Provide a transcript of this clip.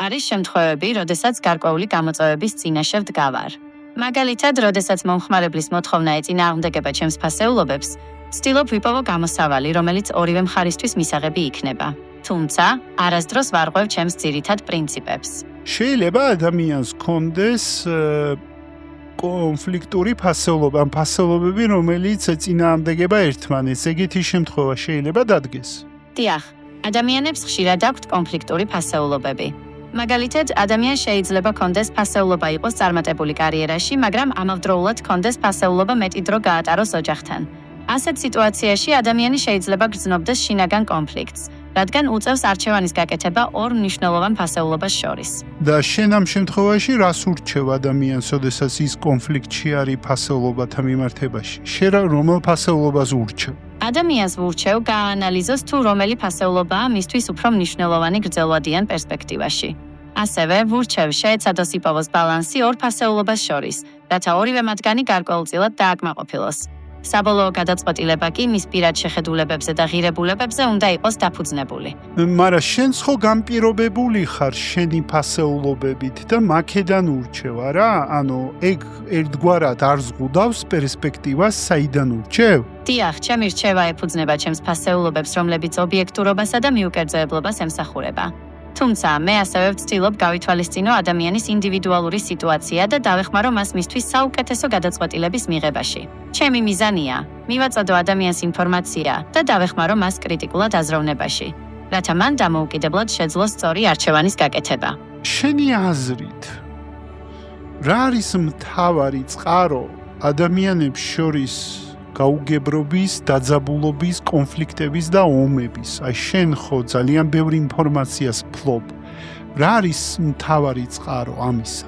არის შემთხვევები, როდესაც გარკვეული გამოწვევების წინაშე ვდგავარ. მაგალითად, როდესაც მომხმარებლის მოთხოვნა ეწინააღმდეგება ჩემს ფასეულობებს, ვცდილობ ვიპოვო გამოსავალი, რომელიც ორივე მხარისთვის მისაღები იქნება. თუმცა, არასდროს ვარღვევ ჩემს ძირითად პრინციპებს. შეიძლება ადამიანს ჰქონდეს კონფლიქტური ფასეულობა, ან ფასეულობები, რომელიც ეწინააღმდეგება ერთმანეთს. ეგეთი შემთხვევა შეიძლება დადგეს? დიახ, ადამიანებს ხშირად აქვთ კონფლიქტური ფასეულობები. მაგალითად, ადამიანს შეიძლება ჰქონდეს ფასეულობა იყოს წარმატებული კარიერაში, მაგრამ ამავდროულად ჰქონდეს ფასეულობა მეტი დრო გაატაროს ოჯახთან. ასეთ სიტუაციაში ადამიანი შეიძლება გრძნობდეს შინაგან კონფლიქტს, რადგან უწევს არჩევანის გაკეთება ორ მნიშვნელოვან ფასეულობას შორის. და შენ ამ შემთხვევაში რას ურჩევ ადამიანს, როდესაც ის კონფლიქტში არის ფასეულობათა მიმართებაში? შენ რომელ ფასეულობას ურჩევ? ადამიანს ვურჩევ გააანალიზოს თუ რომელი ფასეულობაა მისთვის უფრო მნიშვნელოვანი გრძელვადიან პერსპექტივაში. ასევე ვურჩევ შეეცადოს იპოვოს ბალანსი ორ ფასეულობას შორის, რათა ორივე მათგანი გარკვეულწილად დააკმაყოფილოს. საბოლოო გადაწყვეტილება კი მის პირად შეხედულებებზე და ღირებულებებზე უნდა იყოს დაფუძნებული. მაგრამ შენც ხო განპირობებული ხარ შენი ფასეულობებით და მაქედან ურჩევ, არა? ანუ ეგ ერთგვარად არ ზღუდავს პერსპექტივას, საიდან ურჩევ? დიახ, ჩემი რჩევა ეფუძნება ჩემს ფასეულობებს, რომლებიც ობიექტურობასა და მიუკერძოებლობას ემსახურება. თუმცა, მე ასევე ვცდილობ გავითვალისწინო ადამიანის ინდივიდუალური სიტუაცია და დავეხმარო მას მისთვის საუკეთესო გადაწყვეტილების მიღებაში. ჩემი მიზანია, მივაწოდო ადამიანს ინფორმაცია და დავეხმარო მას კრიტიკულად აზროვნებაში, რათა მან დამოუკიდებლად შეძლოს სწორი არჩევანის გაკეთება. შენი აზრით, რა არის მთავარი წყარო ადამიანებს შორის გაუგებრობის, დაძაბულობის, კონფლიქტების და ომების? აი შენ ხო ძალიან ბევრი ინფორმაციას ფლობ. რა არის მთავარი წყარო ამისა?